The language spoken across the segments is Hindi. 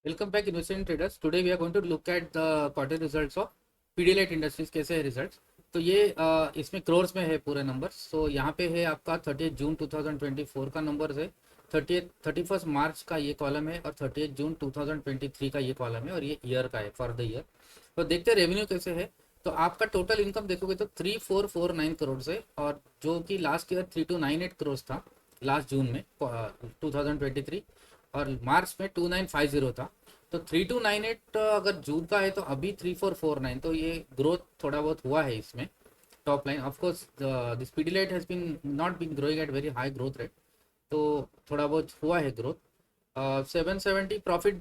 Welcome back investment traders. Today we are going to look at the quarter results of Pidilite industries. कैसे है रिजल्ट्स? तो ये इसमें क्रोर्स में है पूरे नंबर्स। सो यहाँ पे है आपका 30 जून 2024 का नंबर है, 31 मार्च का ये कॉलम है और 30 जून 2023 का ये कॉलम है और ये ईयर का है फॉर द ईयर। तो देखते हैं रेवेन्यू कैसे है। तो आपका टोटल इनकम देखोगे तो 3449 करोड़ से, और जो कि लास्ट ईयर 3298 करोड़ था लास्ट जून में 2023, और मार्च में 2950 था। तो 3298 अगर जून का है तो अभी 3449, तो ये ग्रोथ थोड़ा बहुत हुआ है इसमें। Top line of course this Pidilite has been not been growing at very high growth rate, तो थोड़ा बहुत हुआ है ग्रोथ। 770 प्रॉफिट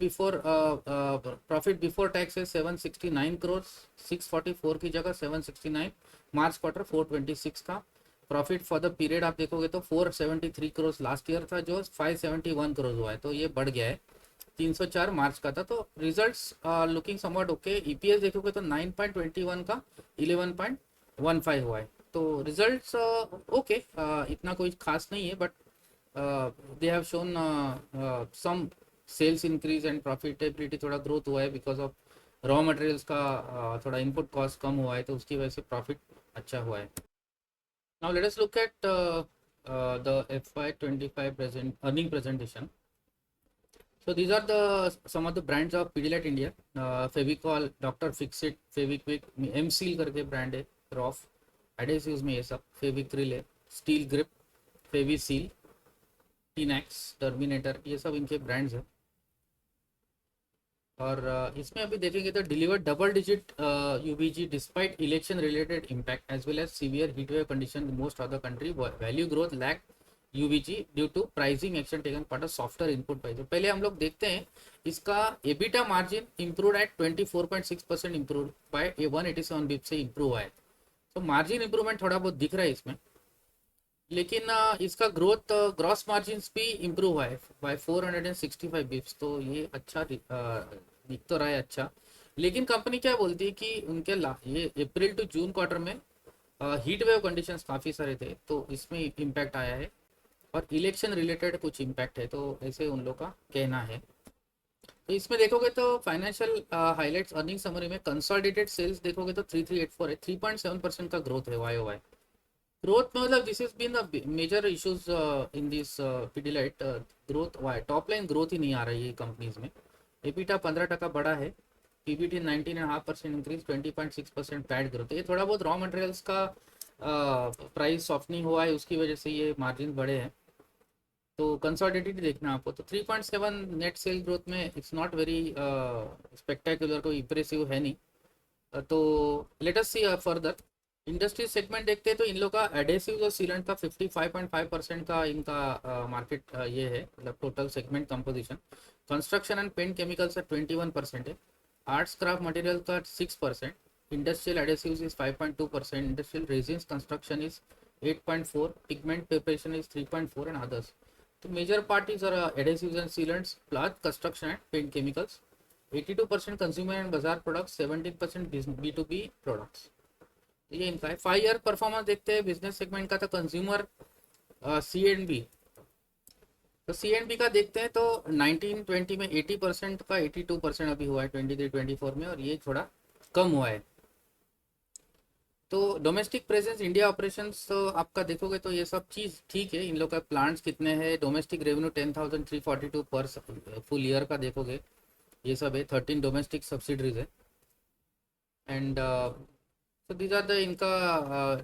बिफोर टैक्स है 769 करोड़, 644 की जगह 769। मार्च क्वार्टर 426 था। प्रॉफिट फॉर द पीरियड आप देखोगे तो 473 करोड़ लास्ट ईयर था, जो 571 करोड़ हुआ है, तो ये बढ़ गया है। 304 मार्च का था। तो results looking somewhat okay. EPS देखोगे तो 9.21 का 11.15 हुआ है। तो रिजल्ट्स ओके, इतना कोई खास नहीं है, but they have shown some sales increase and profitability, थोड़ा ग्रोथ हुआ है बिकॉज ऑफ रॉ मटेरियल्स का थोड़ा इनपुट कॉस्ट कम हुआ है, तो उसकी वजह से प्रॉफिट अच्छा हुआ है। Now let us look at the FY25 present earning presentation. So these are the some of the brands of Pidilite India. Fevicol, Dr. Fixit, Fevikwik, M-Seal करके ब्रांड है, रॉफ एडेसिव्स में ये सब, फेविक्रिल है, स्टील ग्रिप, फेविसील, टीनैक्स, टर्मिनेटर, ये सब इनके ब्रांड्स हैं। और इसमें अभी देखेंगे तो delivered double digit UVG despite election related impact as well as severe heat wave condition in most of the country. Value growth lag UVG due to pricing action taken part of software input price. पहले हम लोग देखते हैं इसका EBITDA margin improve at 24.6%, improve by 187 bip से इंप्रूव हुआ है। तो मार्जिन इंप्रूवमेंट थोड़ा बहुत दिख रहा है इसमें, लेकिन इसका ग्रोथ ग्रॉस मार्जिन भी इम्प्रूव हुआ है बाय 465 बिप्स, तो ये अच्छा दिख तो रहा है अच्छा। लेकिन कंपनी क्या बोलती है कि उनके ये अप्रैल टू जून क्वार्टर में हीट वेव कंडीशंस काफ़ी सारे थे, तो इसमें इम्पैक्ट आया है, और इलेक्शन रिलेटेड कुछ इम्पैक्ट है, तो ऐसे उन लोग का कहना है। तो इसमें देखोगे तो फाइनेंशियल हाईलाइट्स अर्निंग समरी में कंसोलिडेटेड सेल्स देखोगे तो 3384 है, 3.7% का ग्रोथ है वाई ओ वाई। ग्रोथ में मतलब this is been the major issues in this Pidilite. Growth Y top line growth ही नहीं आ रही है कंपनीज में। एबिटा 15% बढ़ा है, पीबीटी 19.5% इंक्रीज, 20.6% पैड ग्रोथ। ये थोड़ा बहुत रॉ मटेरियल्स का प्राइस सॉफ्टनिंग हुआ है, उसकी वजह से ये मार्जिन बढ़े हैं। तो कंसोलिडेटेड देखना आपको तो 3.7 नेट सेल ग्रोथ में इट्स नॉट वेरी स्पेक्टेकुलर, कोई इंप्रेसिव है नहीं। तो लेट अस सी फर्दर इंडस्ट्री सेगमेंट देखते हैं तो इन लोग का एडेसिव और सीलेंट का 55.5% का इनका मार्केट ये है, मतलब total segment composition. Construction and paint chemicals का 21% है, आर्ट्स क्राफ्ट मटेरियल का 6%, industrial adhesives is 5.2%, industrial resins construction is 8.4, pigment preparation is 3.4 and others. तो major part is adhesives and sealants plus construction and paint chemicals, 82% consumer and बाजार प्रोडक्ट्स, 17% B2B प्रोडक्ट्स। ये इनका है। 5 ईयर परफॉर्मेंस देखते हैं बिजनेस सेगमेंट का, तो कंज्यूमर C&B, तो C&B का देखते हैं तो 19-20 में 80% का 82% अभी हुआ है 23-24 में, और ये थोड़ा कम हुआ है। तो डोमेस्टिक प्रेजेंस इंडिया ऑपरेशंस तो आपका देखोगे तो ये सब चीज़ ठीक है। इन लोग का प्लांट्स कितने हैं, डोमेस्टिक रेवेन्यू 10,342 पर फुल ईयर का देखोगे, ये सब है। 13 डोमेस्टिक सब्सिडरीज है, एंड तो दीज आर द इनका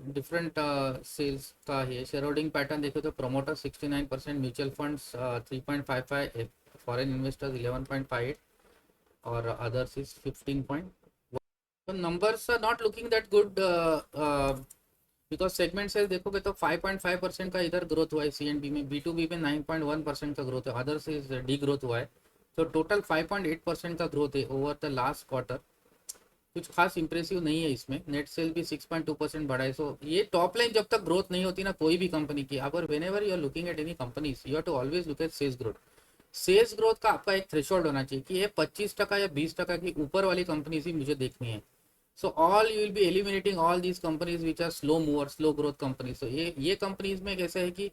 डिफरेंट सेल्स का है। शेयर होल्डिंग पैटर्न देखो तो promoter 69%, mutual funds 3.55, foreign investors 11.58, और अदर्स इज 15. तो numbers are not looking that good because segment से देखोगे तो 5.5% का इधर ग्रोथ हुआ है C&B में, B2B में 9.1% का ग्रोथ है, अदर्स इज डी ग्रोथ हुआ है। तो टोटल 5.8% का ग्रोथ है ओवर द लास्ट क्वार्टर, कुछ खास इंप्रेसिव नहीं है इसमें। नेट सेल भी 6.2% बढ़ा है। सो ये टॉप लाइन जब तक ग्रोथ नहीं होती ना कोई भी कंपनी की, अगर whenever you are looking at any companies you have to always look at sales growth. Sales growth का आपका एक थ्रेशोल्ड होना चाहिए कि ये 25% या 20% की ऊपर वाली कंपनीज ही मुझे देखनी है। So all you will be eliminating all these companies which are slow mover, slow growth companies. तो ये कंपनीज में कैसे है कि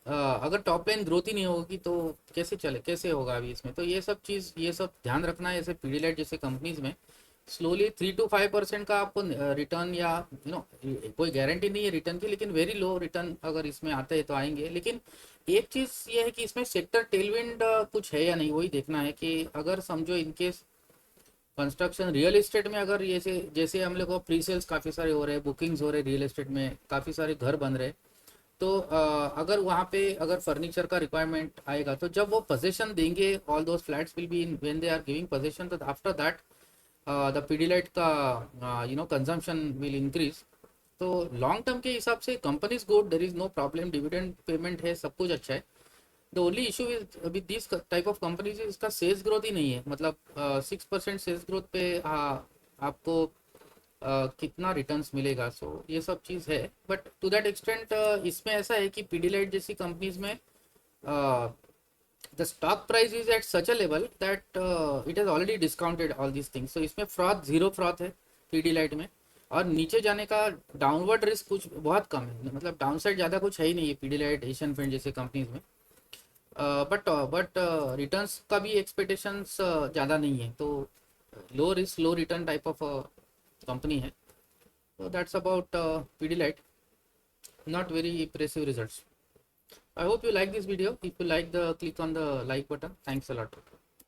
अगर टॉप लाइन ग्रोथ ही नहीं होगी तो कैसे होगा अभी इसमें। तो ये सब ध्यान रखना है। जैसे पीडीलाइट जैसे कंपनीज में स्लोली 3 to 5% का आपको रिटर्न, या कोई गारंटी नहीं है रिटर्न की, लेकिन वेरी लो रिटर्न अगर इसमें आते हैं तो आएंगे। लेकिन एक चीज़ ये है कि इसमें सेक्टर टेलविंड कुछ है या नहीं, वही देखना है। कि अगर समझो इनकेस कंस्ट्रक्शन रियल एस्टेट में अगर जैसे जैसे हम लोग को प्री सेल्स काफ़ी सारे हो रहे हैं, बुकिंग्स हो रहे हैं, रियल एस्टेट में काफ़ी सारे घर बन रहे हैं, तो अगर वहाँ पे अगर फर्नीचर का रिक्वायरमेंट आएगा तो जब वो पोजीशन देंगे, all those flats will be in when they are giving position, तो आफ्टर दैट द पीडीलाइट का कंजम्पशन विल इंक्रीज। तो लॉन्ग टर्म के हिसाब से companies good, there is no problem, dividend payment है, सब कुछ अच्छा है। The only issue with this type of companies इसका सेल्स ग्रोथ ही नहीं है। मतलब 6% सेल्स ग्रोथ पे आपको कितना रिटर्न्स मिलेगा। सो ये सब चीज़ है। बट टू दैट एक्सटेंट इसमें ऐसा है कि पीडीलाइट जैसी कंपनीज में the stock price is at such a level that it has already discounted all these things. So इसमें फ्रॉथ, जीरो फ्रॉथ है पीडीलाइट में। और नीचे जाने का डाउनवर्ड रिस्क कुछ बहुत कम है, मतलब डाउनसाइड ज़्यादा कुछ है ही नहीं है पीडीलाइट, एशियन पेंट जैसे कंपनीज में। बट रिटर्न्स का भी एक्सपेक्टेशंस ज़्यादा नहीं है। तो low risk low return type of company है। So that's about Pidilite. Not very impressive results. I hope you like this video. If you like, the click on the like button. Thanks a lot.